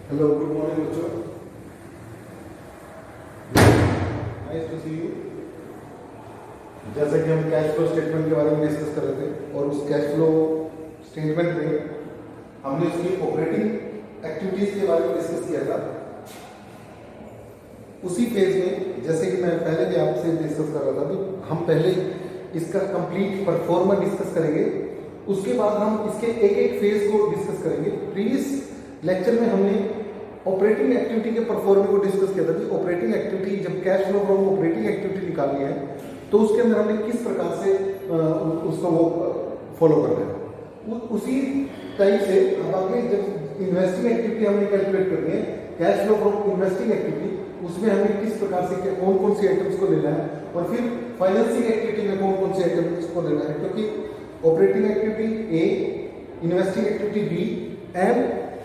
Hello, good morning बच्चों। Nice to see you. जैसा कि हम कैश फ्लो स्टेटमेंट के बारे में डिस्कस कर रहे थे और उस कैश फ्लो स्टेटमेंट में हमने उसकी ऑपरेटिंग एक्टिविटीज के बारे में डिस्कस किया था। उसी फेज में जैसे कि मैं पहले भी आपसे डिस्कस कर रहा था कि हम पहले इसका कंप्लीट परफॉर्मा डिस्कस करेंगे, उसके बाद हम इसके एक एक फेज को डिस्कस करेंगे। प्रीवियस लेक्चर में हमने ऑपरेटिंग एक्टिविटी के परफॉर्मेंस को डिस्कस किया था कि ऑपरेटिंग एक्टिविटी जब cash flow from operating activity निकालनी है तो उसके अंदर हमने किस प्रकार से उसको वो फॉलो करना है। उसी टाइप से अब आगे जब इन्वेस्टिंग एक्टिविटी हमने कैलकुलेट करनी है, cash flow from investing activity, उसमें हमें किस प्रकार से कौन कौन सी आइटम्स को लेना है और फिर फाइनेंसिंग एक्टिविटी में कौन कौन सी आइटम्स को लेना है, क्योंकि operating activity a, investing activity b and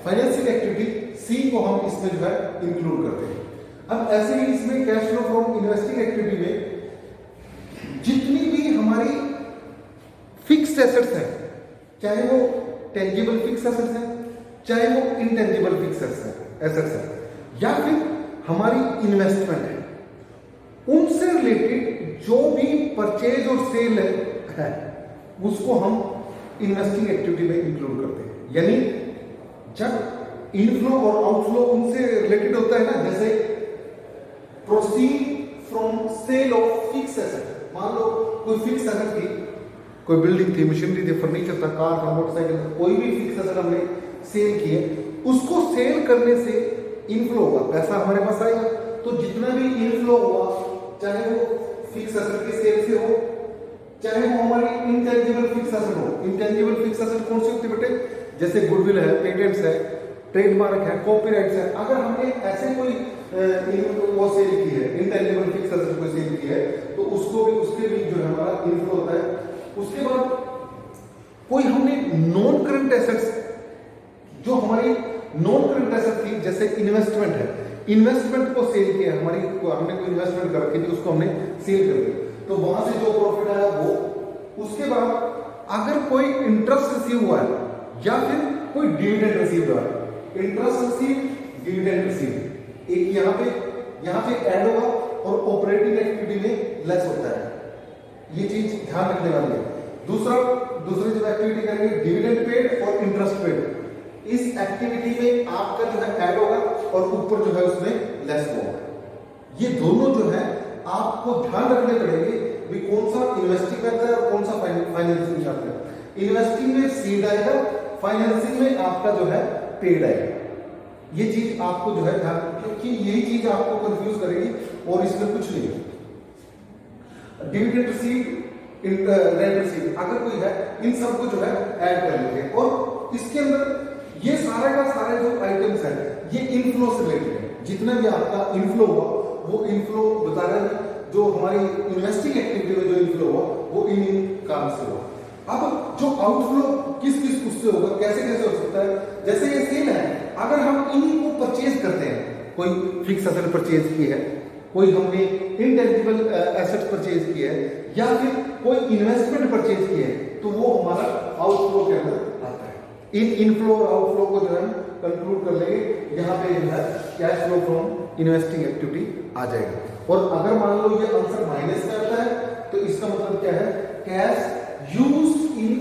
financing activity c को हम इसमें जो है इंक्लूड करते हैं। अब ऐसे ही इसमें cash flow from investing activity में जितनी भी हमारी फिक्स्ड एसेट्स हैं, चाहे वो टेंजिबल फिक्स एसेट्स हैं, चाहे वो इनटेंजिबल फिक्स एसेट्स हैं, या फिर हमारी इन्वेस्टमेंट है, उनसे रिलेटेड जो भी परचेज और सेल है उसको हम इन्वेस्टिंग एक्टिविटी में इंक्लूड करते हैं। यानी जब इनफ्लो और आउटफ्लो उनसे रिलेटेड होता है ना, जैसे proceed from sale of fix asset. मान लो कोई फिक्स एसेट थी, कोई बिल्डिंग थी, मशीनरी थी, फर्नीचर था, कार था, मोटरसाइकिल था, कोई भी फिक्स एसेट हमने सेल किए, उसको सेल करने से इनफ्लो हुआ, पैसा हमारे पास आएगा। तो जितना भी इनफ्लो हुआ, चाहे वो फिक्स एसेट की सेल से हो, चाहे वो हमारी इंटेंजिबल फिक्स एसेट हो। इंटेंजिबल फिक्स एसेट कौन सी होती है बेटे? जैसे गुडविल है, पेटेंट्स है, ट्रेडमार्क है, कॉपीराइट्स है। अगर हमने ऐसे कोई वो सेल की है, इंटेंजिबल फिक्स एसेट को सेल की है, तो उसको भी, उसके भी जो है हमारा इनफ्लो होता है। उसके बाद कोई हमने नॉन करंट एसेट्स, जो हमारी नॉन करंट एसेट थी, जैसे इन्वेस्टमेंट है, इन्वेस्टमेंट को सेल किया, हमने कोई इन्वेस्टमेंट कर रखी थी, उसको हमने सेल कर दिया, तो वहां से जो प्रॉफिट आया वो। उसके बाद अगर कोई इंटरेस्ट रिसीव हुआ है या फिर कोई डिविडेंड रिसीव हुआ है, इंटरेस्ट रिसीव, डिविडेंड रिसीव, एक यहां पे ऐड होगा और ऑपरेटिंग एक्टिविटी में लेस होता है। ये चीज ध्यान रखने वाली है। दूसरी जो एक्टिविटी करेंगे, डिविडेंड पेड और इंटरेस्ट पेड, इस एक्टिविटी में आपका जो है ऐड होगा और ऊपर जो है उसमें लेस होगा। ये दोनों जो है आपको ध्यान रखने पड़ेंगे भी कौन सा इन्वेस्टिंग करता है और कौन सा फाइनेंसिंग करता है। इन्वेस्टिंग में सीड आएगा, फाइनेंसिंग में आपका जो है पेड आएगा। ये चीज आपको जो है ध्यान, क्योंकि यही चीज आपको कंफ्यूज करेगी और इसमें कुछ नहीं है। डिविडेंड रिसीव, रेंट रिसीव अगर कोई है, इन सबको जो है ऐड कर लेंगे और इसके अंदर ये सारा का सारा जो आइटम्स है ये इनफ्लो से रिलेटेड है। जितना भी आपका इनफ्लो हुआ वो इनफ्लो बता रहे हैं, जो हमारी इन्वेस्टिंग एक्टिविटी में जो इनफ्लो हुआ वो इन काम से हुआ। अब जो आउटफ्लो किस किस उससे होगा, कैसे कैसे हो सकता है, जैसे ये सेल है, अगर हम इन्हीं को परचेज करते हैं, कोई फिक्स एसेट परचेज की है, कोई हमने इंटेंजिबल एसेट परचेज की है, या फिर कोई इन्वेस्टमेंट परचेज की है, तो वो हमारा आउटफ्लो के अंदर आता है। इन इनफ्लो और आउटफ्लो को जो है कंक्लूड कर लेंगे। यहाँ पे जो है cash flow from investing activity आ जाएगा। और अगर मान लो ये आंसर माइनस में आता है तो इसका मतलब क्या है, cash used in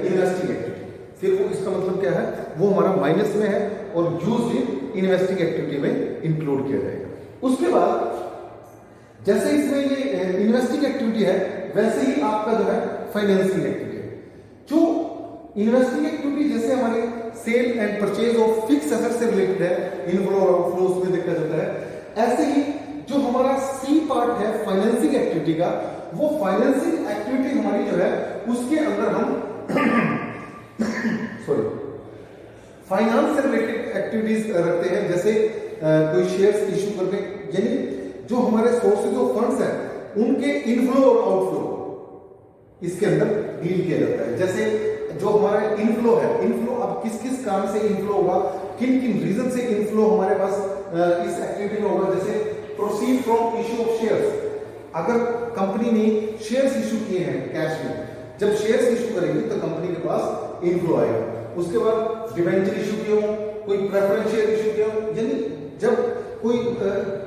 investing activity, फिर वो इसका मतलब क्या है, वो हमारा माइनस में है और यूज्ड इन इन्वेस्टिंग एक्टिविटी में इंक्लूड किया जाएगा। उसके बाद जैसे इसमें ये इन्वेस्टिंग एक्टिविटी है, वैसे ही आपका जो है फाइनेंसिंग एक्टिविटी है। जो इन्वेस्टिंग एक्टिविटी जैसे हमारे sale and purchase of fix asset से रिलेटेड है, इनफ्लो और आउटफ्लो उसमें देखा जाता है। ऐसे ही जो हमारा सी पार्ट है फाइनेंसिंग एक्टिविटी का, वो फाइनेंसिंग एक्टिविटी हमारी जो है उसके अंदर हम फाइनेंस से रिलेटेड एक्टिविटीज रखते हैं। जैसे कोई शेयर्स इश्यू करने, यानी जो हमारे सोर्सेज ऑफ फंड्स हैं उनके इनफ्लो और आउटफ्लो इसके अंदर डील किया जाता है। जैसे जो हमारा इनफ्लो है, इनफ्लो अब किस किस काम से इनफ्लो होगा, किन किन रीजन से इनफ्लो हमारे पास इस एक्टिविटी में होगा। जैसे proceed from issue of shares, अगर कंपनी ने शेयर्स इशू किए हैं कैश में, जब शेयर्स इशू करेंगे तो कंपनी के पास इनफ्लो आएगा। उसके बाद डिबेंचर इशू किए हो, कोई प्रेफरेंस शेयर इशू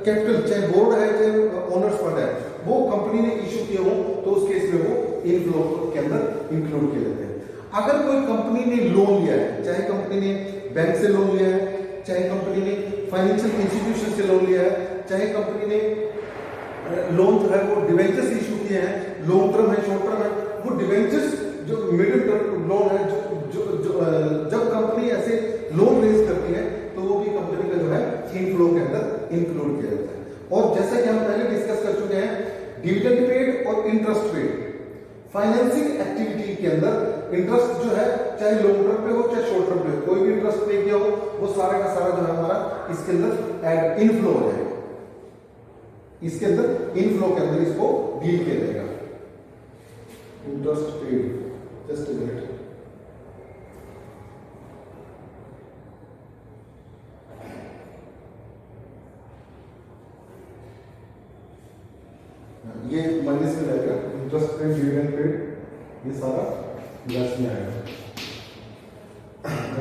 कैपिटल, चाहे बोर्ड है चाहे ओनर्स फंड है, वो कंपनी ने इशू किए हो तो उस केस में वो इनफ्लो के अंदर इंक्लूड किए जाते हैं। अगर कोई कंपनी ने लोन लिया है, चाहे कंपनी ने बैंक से लोन लिया है, चाहे कंपनी ने फाइनेंशियल इंस्टीट्यूशन से लोन लिया है, चाहे कंपनी ने लोन जो है वो डिवेंचर्स इशू किए हैं, लॉन्ग टर्म है शॉर्ट टर्म है, वो डिवेंचर्स जो मिडिल टर्म लोन है, जब कंपनी ऐसे लोन रेज करती है तो वो भी कंपनी का जो है इनफ्लो के अंदर इंक्लूड किया जाता है। और जैसा कि हम पहले डिस्कस कर चुके हैं, डिविडेंड पेड और इंटरेस्ट पेड फाइनेंसिंग एक्टिविटी के अंदर इंटरेस्ट जो है चाहे लॉन्ग टर्म पे हो चाहे शॉर्ट टर्म पे हो, कोई भी इंटरेस्ट पे किया हो वो सारा का सारा जो है हमारा इसके अंदर ऐड इनफ्लो हो जाएगा, इसके अंदर इनफ्लो के अंदर इसको डील किया जाएगा। Interest paid, just a minute, ये माइनस में रहेगा, इंटरेस्ट पेड डिविडेंड पेड ये सारा प्लस में आएगा।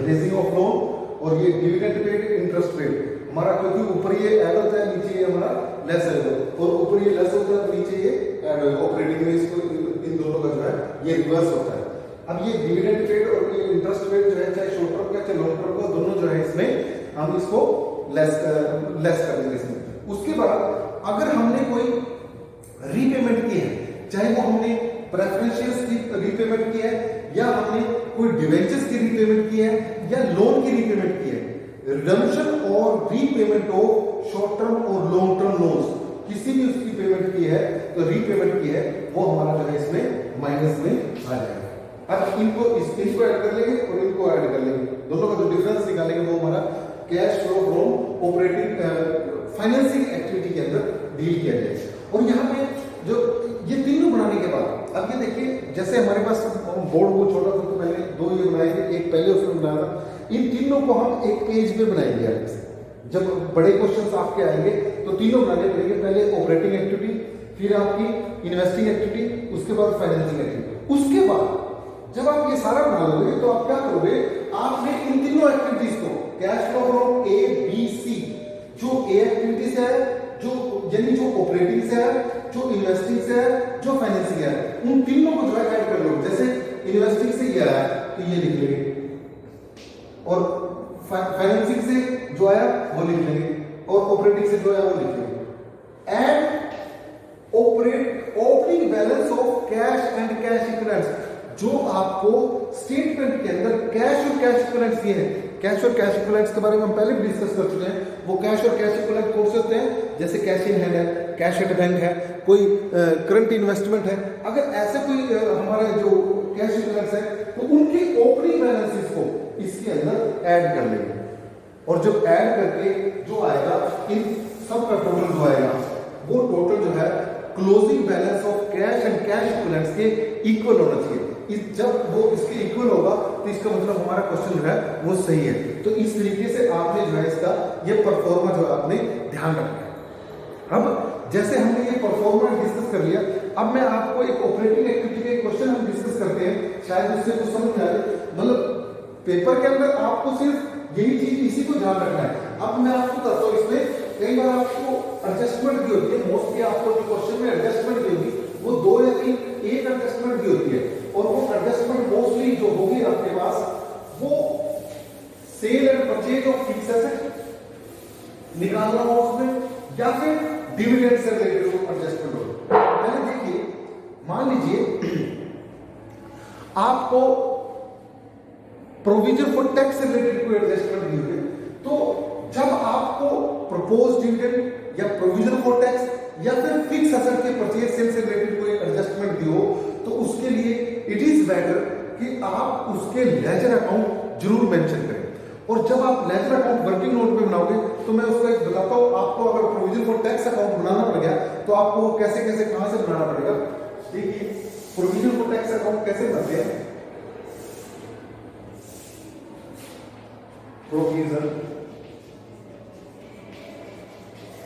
रेजिंग ऑफ लोन और ये डिविडेंड पेड इंटरेस्ट पेड हमारा, क्योंकि ऊपर ये ऐड होता है नीचे ये हमारा लेस होगा, और ऊपर ये लेस होता है तो नीचे ये ऐड होगा। ऑपरेटिंग में इसको इन दोनों का जो है ये रिवर्स होता है। अब ये डिविडेंड पेड और ये इंटरेस्ट पेड जो है चाहे शॉर्ट टर्म का चाहे लॉन्ग टर्म का, दोनों जो है इसमें हम इसको लेस कर देंगे इसमें। उसके बाद अगर हमने कोई रीपेमेंट की है, चाहे वो हमने प्रेफरेंशियल्स की रीपेमेंट की है या हमने कोई डिवेंचर्स की रीपेमेंट की है या लोन की रीपेमेंट की है, रिडम्पशन और रीपेमेंट ऑफ शॉर्ट टर्म और लॉन्ग टर्म लोन्स किसी भी उसकी पेमेंट की है तो रीपेमेंट की है वो हमारा जो है इसमें माइनस में आ जाएगा। अब इनको ऐड कर लेंगे और इनको ऐड कर लेंगे, दोनों का जो डिफरेंस निकालेंगे वो हमारा cash flow from operating financing activity के अंदर डील किया जाएगा। और यहाँ पे जो ये तीनों बनाने के बाद अब ये देखिए, जैसे हमारे पास बोर्ड वो छोटा था तो पहले दो ये बनाएंगे, एक पहले उसमें बनाया था, इन तीनों को हम एक पेज पे बनाएंगे। अलग से जब बड़े क्वेश्चंस आपके आएंगे तो तीनों बनाने पड़ेंगे, पहले ऑपरेटिंग एक्टिविटी, फिर आपकी इन्वेस्टिंग एक्टिविटी, उसके बाद फाइनेंसिंग एक्टिविटी। उसके बाद जब आप ये सारा बना लोगे तो आप क्या करोगे, आपने इन तीनों एक्टिविटीज को cash flow from A B C, जो ए एक्टिविटी से है, जो यानी जो ऑपरेटिंग से है, जो इन्वेस्टिंग से है, जो फाइनेंसिंग है, उन तीनों को जो है ऐड कर लो। जैसे इन्वेस्टिंग से ये आया तो ये लिख लेंगे, और फाइनेंसिंग से जो आया वो लिख लेंगे, और ऑपरेटिंग से जो आया वो लिख लेंगे। And opening balance of cash and cash equivalents, जो आपको स्टेटमेंट के अंदर कैश और कैश इक्विवेलेंट्स दिए हैं। कैश और कैश इक्विवेलेंट्स के बारे में हम पहले भी डिस्कस कर चुके हैं। वो कैश और कैश इक्विवेलेंट कौन से होते हैं, जैसे कैश इन हैंड है, कैश एट बैंक है, कोई करंट इन्वेस्टमेंट है। अगर ऐसे कोई हमारे जो कैश इक्विवेलेंट्स है तो उनकी ओपनिंग बैलेंसेस को इसके अंदर ऐड कर लेंगे, और जब ऐड करके जो आएगा इन सब का टोटल जो आएगा वो टोटल जो है closing balance of cash and cash equivalents के इक्वल होना चाहिए। जब वो इसके इक्वल होगा तो इसका मतलब हमारा क्वेश्चन जो है वो सही है। तो इस तरीके से आपने जो है इसका ये परफॉर्मा जो आपने ध्यान रखना है। अब जैसे हमने ये परफॉर्मा डिस्कस कर लिया, अब मैं आपको एक ऑपरेटिंग एक्टिविटी के क्वेश्चन हम डिस्कस करते हैं, शायद उससे कुछ समझ में आए। मतलब पेपर के अंदर आपको सिर्फ यही चीज इसी को ध्यान रखना है। अब मैं आपको करता हूँ, इसमें कई बार आपको एडजस्टमेंट भी होती है, मोस्टली आपको जो क्वेश्चन में एडजस्टमेंट भी होगी वो 2 या 3 एक एडजस्टमेंट भी होती है, और वो एडजस्टमेंट मोस्टली जो होगी आपके पास वो sale and purchase of fix asset निकालना हो उसमें, या फिर डिविडेंड से रिलेटेड एडजस्टमेंट हो। पहले देखिए, मान लीजिए आपको प्रोविजन फॉर टैक्स से रिलेटेड कोई एडजस्टमेंट दी हुई, तो जब आपको प्रपोज डिविडेंड या प्रोविजन फॉर टैक्स या फिर फिक्स एसेट के परचेज सेल से रिलेटेड कोई एडजस्टमेंट दी हो, तो उसके लिए इट इज बेटर कि आप उसके लेजर अकाउंट जरूर मेंशन करें। और जब आप लेजर अकाउंट वर्किंग नोट पे बनाओगे तो मैं उसको एक बताता हूं, आपको अगर प्रोविजन फॉर टैक्स अकाउंट बनाना पड़ गया तो आपको कैसे कैसे कहां से बनाना पड़ेगा। देखिए, प्रोविजन फॉर टैक्स अकाउंट कैसे बनते हैं, प्रोविजन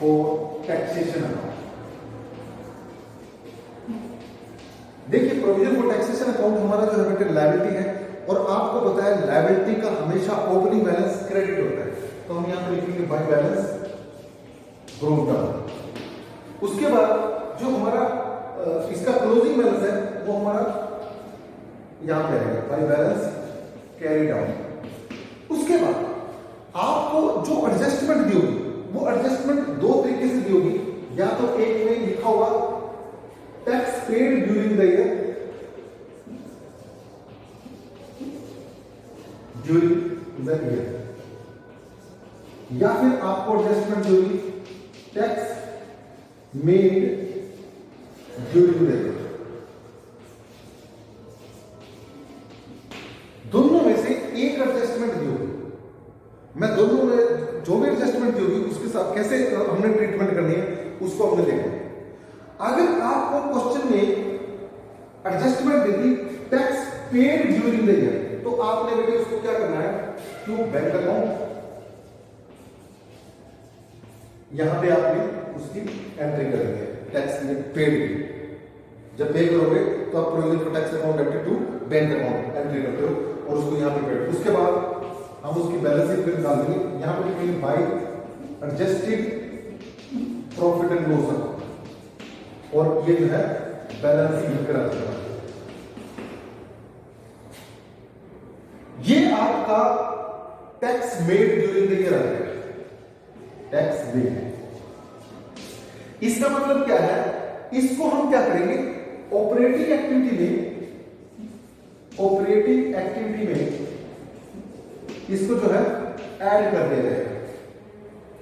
फॉर टैक्सेशन अकाउंट। देखिए, प्रोविजन फॉर टैक्सेशन अकाउंट हमारा जो है बेटे लायबिलिटी है, और आपको पता है लायबिलिटी का हमेशा ओपनिंग बैलेंस क्रेडिट होता है, तो हम यहां पर लिखेंगे बाय बैलेंस ब्रोक डाउन। उसके बाद जो हमारा इसका क्लोजिंग बैलेंस है वो हमारा यहां पे रहेगा, बाय बैलेंस कैरी डाउन। उसके बाद आपको जो एडजस्टमेंट दी होगी वो एडजस्टमेंट दो तरीके से दी होगी, या तो एक में लिखा हुआ tax paid during the year, या फिर आपको एडजस्टमेंट दी होगी tax made during the year. दोनों में से एक एडजस्टमेंट दी होगी। मैं दोनों में जो भी एडजस्टमेंट दी होगी उसके साथ कैसे हमने ट्रीटमेंट करनी है उसको हमने देखा। अगर आपको क्वेश्चन में adjustment they the tax paid during the year, तो आपने बेटे उसको क्या करना है, टू बैंक अकाउंट, यहां पे आपने उसकी एंट्री करेंगे टैक्स पेड की। जब पे करोगे तो आप provision for tax account entry to bank account entry करते हो और उसको यहां पे पेड। उसके बाद हम उसकी बैलेंस शीट फिर डाल देंगे, यहां पे लिखेंगे by adjusted profit and loss account, और ये जो है बैलेंस शीट करा देगा। ये आपका tax made during the year आ गया, टैक्स मेड। इसका मतलब क्या है, इसको हम क्या करेंगे, ऑपरेटिंग एक्टिविटी में इसको जो है ऐड कर दिया जाएगा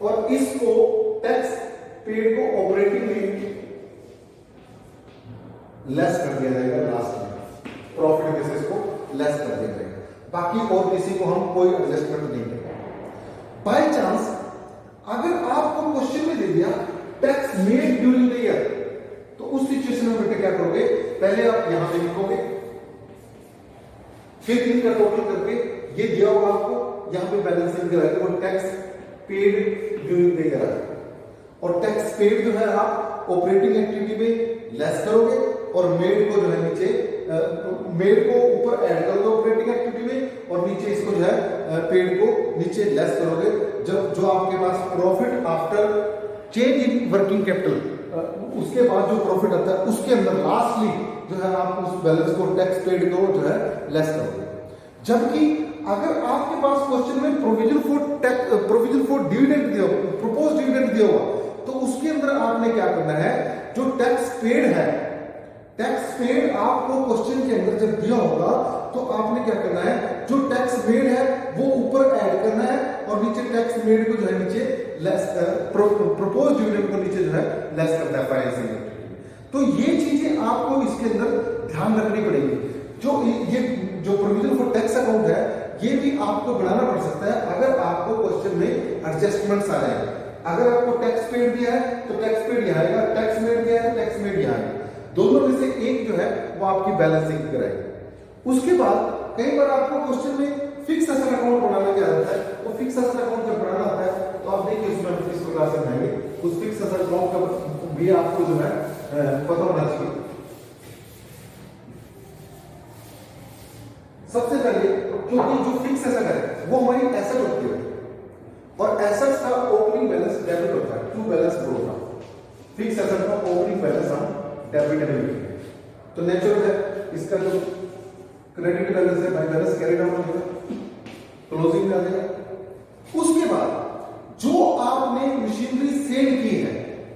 और इसको टैक्स पेड को ऑपरेटिंग में लेस कर दिया जाएगा, लास्ट में प्रॉफिट में से इसको लेस कर दिया जाएगा। बाकी और किसी को हम कोई एडजस्टमेंट नहीं करेंगे। बाय चांस अगर आपको क्वेश्चन में दे दिया tax made during the year, तो उस सिचुएशन में बेटे क्या करोगे, पहले आप यहां पे लिखोगे, फिर इनका टोटल करके ये दिया होगा आपको, यहां पे बैलेंसिंग कराएंगे और tax paid during the year, और टैक्स पेड जो है आप ऑपरेटिंग एक्टिविटी में लेस करोगे और मेड को जो है नीचे, मेड को ऊपर ऐड करोगे ऑपरेटिंग एक्टिविटी में, और नीचे इसको जो है पेड को नीचे लेस करोगे। जब जो आपके पास profit after change in working capital, उसके बाद जो प्रॉफिट आता है उसके अंदर लास्टली जो है आप उस बैलेंस को टैक्स पेड को जो है लेस करोगे। जबकि अगर आपके पास क्वेश्चन में प्रोविजन फॉर डिविडेंड दिया हो, प्रपोज डिविडेंड दिया हुआ, तो उसके अंदर आपने क्या करना है, जो टैक्स पेड है, टैक्स पेड आपको क्वेश्चन के अंदर जब दिया होगा तो आपने क्या करना है, जो टैक्स पेड है वो ऊपर ऐड करना है और नीचे टैक्स मेड को जो है नीचे लेस, प्रपोज डिविडेंड को नीचे जो है लेस करना है फाइनेंसिंग एक्टिविटी। तो ये चीजें आपको इसके अंदर ध्यान रखनी पड़ेगी। जो ये जो प्रोविजन फॉर टैक्स अकाउंट है ये भी आपको बनाना पड़ सकता है अगर आपको क्वेश्चन में एडजस्टमेंट्स आ जाए। अगर आपको टैक्स पेड दिया है तो टैक्स पेड यहाँ आएगा, टैक्स मेड दिया है टैक्स मेड यहाँ आएगा, दोनों में से एक जो है वो आपकी बैलेंसिंग कराएगी। उसके बाद कई बार आपको क्वेश्चन में फिक्स एसेट अकाउंट बनाना क्या होता है, वो फिक्स एसेट अकाउंट जब बनाना होता है तो आप देखिए उसमें इसको क्लास में आएंगे, उस फिक्स एसेट अकाउंट का भी आपको जो है पता होना चाहिए। सबसे पहले क्योंकि जो फिक्स एसेट है वो हमारी एसेट होती है और एसेट्स का ओपनिंग बैलेंस डेबिट होता है, टू बैलेंस होता है। फिक्स एसेट का ओपनिंग बैलेंस हम डेबिट में लिखेंगे, तो नेचुरल है इसका जो क्रेडिट बैलेंस है बाय बैलेंस कैरी डाउन हो जाएगा, क्लोजिंग कर देगा। उसके बाद जो आपने मशीनरी सेल की है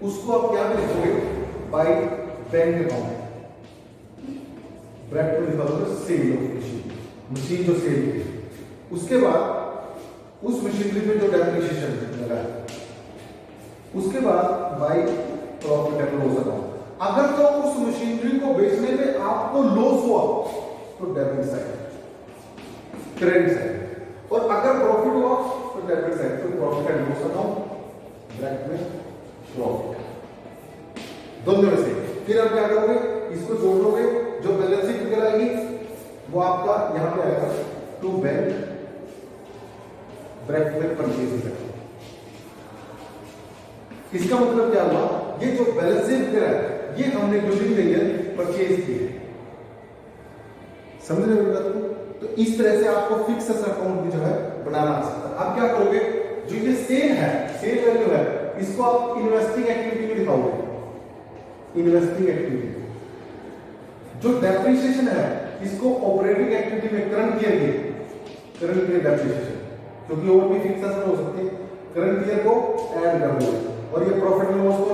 उसको आप क्या लिखोगे, बाय बैंक अकाउंट, ब्रैकेट में लिखा होगा सेल ऑफ मशीन, मशीन जो सेल की। उसके बाद उस मशीनरी पे जो डेप्रिसिएशन लगा है, उसके बाद by profit and loss account. अगर तो उस मशीनरी को बेचने में आपको लॉस हुआ तो डेबिट साइड, क्रेडिट साइड, और अगर प्रॉफिट हुआ तो डेबिट साइड, तो profit and loss account bracket में प्रॉफिट, दोनों में से। फिर आप क्या करोगे, इसको जोड़ लोगे, जो बैलेंस शीट निकल आएगी वो आपका यहां पे आएगा टू बैंक ब्रैकेट में परचेज है। इसका मतलब क्या हुआ, ये जो बैलेंस शीट है ये हमने ड्यूरिंग द ईयर परचेज की है, समझ रहे हो बात को? तो इस तरह से आपको फिक्स एसेट अकाउंट भी जो है बनाना आ सकता है। आप क्या करोगे, जो ये सेल है, सेल वैल्यू है इसको आप इन्वेस्टिंग एक्टिविटी में दिखाओगे। इन्वेस्टिंग एक्टिविटी जो डेप्रिसिएशन है इसको ऑपरेटिंग एक्टिविटी में करंट ईयर डेप्रिसिएशन, क्योंकि और भी फिक्स एसेट हो सकते हैं, करंट ईयर को ऐड कर दो और ये प्रॉफिट एंड लॉस को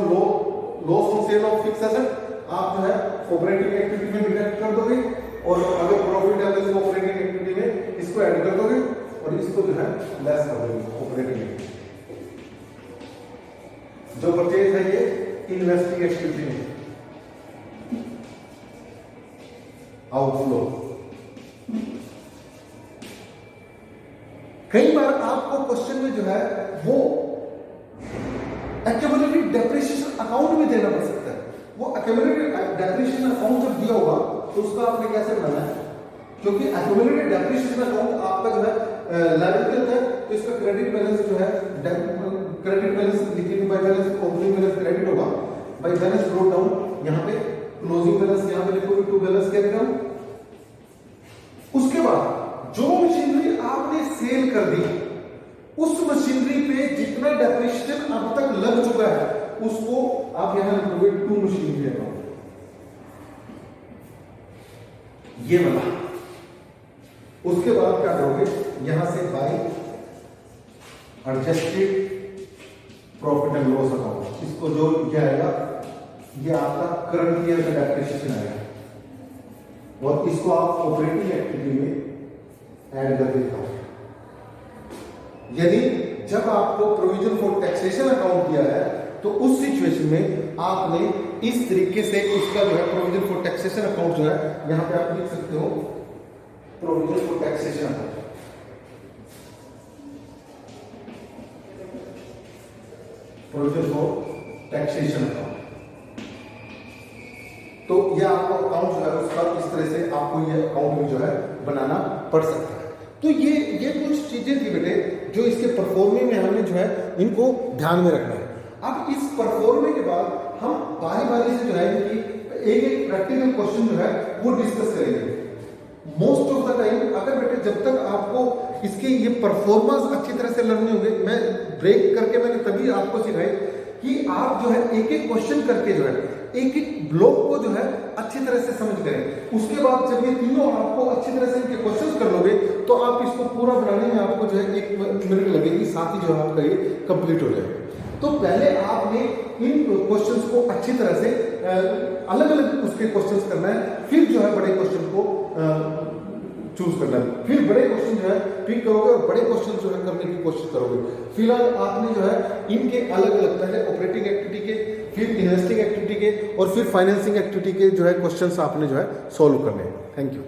loss on sale of fix asset आप जो है ऑपरेटिंग एक्टिविटी में डिडक्ट कर दोगे, और अगर प्रॉफिट है तो इसको ऑपरेटिंग एक्टिविटी में इसको ऐड कर दोगे और इसको जो है लेस कर दोगे ऑपरेटिंग एक्टिविटी। जो परचेज है ये इन्वेस्टिंग एक्टिविटी में आउटफ्लो। कई बार आपको क्वेश्चन में जो है वो एक्यूमुलेटेड डेप्रिसिएशन अकाउंट में देना पड़ सकता है। वो एक्यूमुलेटेड डेप्रिसिएशन अकाउंट जब दिया होगा तो उसका आपने कैसे बनाना है, क्योंकि एक्यूमुलेटेड डेप्रिसिएशन अकाउंट आपका जो है लायबिलिटी होता है, तो इसका क्रेडिट बैलेंस जो है क्रेडिट बैलेंस लिखिए by balance opening balance credit होगा, बाय बैलेंस ब्रोट डाउन यहाँ पे क्लोजिंग बैलेंस यहाँ पे लिखोगे टू बैलेंस कैरी डाउन। उसके बाद जो मशीनरी आपने सेल कर दी उस मशीनरी पे जितना डेप्रिसिएशन अब तक लग चुका है उसको आप यहां लिखोगे टू मशीनरी अकाउंट, ये वाला। उसके बाद क्या करोगे, यहां से by adjusted profit and loss account, इसको जो ये आएगा ये आपका करंट ईयर का डेप्रिसिएशन आएगा और इसको आप ऑपरेटिंग एक्टिविटी में ऐड कर देता हूं। यदि जब आपको प्रोविजन फॉर टैक्सेशन अकाउंट दिया है तो उस सिचुएशन में आपने इस तरीके से इसका जो है प्रोविजन फॉर टैक्सेशन अकाउंट जो है यहां पे आप लिख सकते हो provision for taxation account. Provision for taxation account, तो यह आपको अकाउंट जो है उसका इस तरह से आपको ये अकाउंट भी जो है बनाना पड़ सकता है। तो ये कुछ चीजें थी बेटे जो इसके परफॉर्मिंग में हमें जो है इनको ध्यान में रखना है। अब इस परफॉर्मिंग के बाद हम बारी बारी से जो है इनकी एक प्रैक्टिकल क्वेश्चन जो है वो डिस्कस करेंगे। मोस्ट ऑफ द टाइम अगर बेटे जब तक आपको इसके ये परफॉर्मेंस अच्छी तरह से लर्न नहीं होंगे, मैं ब्रेक करके मैंने तभी आपको सिखाई कि आप जो है एक एक क्वेश्चन करके जो है एक एक ब्लॉक को जो है अच्छी तरह से समझ गए। उसके बाद जब ये तीनों आपको अच्छी तरह से इनके क्वेश्चंस कर लोगे तो आप इसको पूरा बनाने में आपको जो है 1 मिनट लगेगी, साथ ही जो है आपका ये कंप्लीट हो जाएगा। तो पहले आपने इन क्वेश्चंस को अच्छी तरह से अलग अलग उसके क्वेश्चंस करना है, फिर जो है बड़े क्वेश्चन को चूज करना है, फिर बड़े क्वेश्चन जो है पिक करोगे और बड़े क्वेश्चन जो है करने की कोशिश करोगे। फिलहाल आपने जो है इनके अलग अलग पहले ऑपरेटिंग एक्टिविटी के, फिर इन्वेस्टिंग एक्टिविटी के और फिर फाइनेंसिंग एक्टिविटी के जो है क्वेश्चंस आपने जो है सॉल्व करने हैं। Thank you.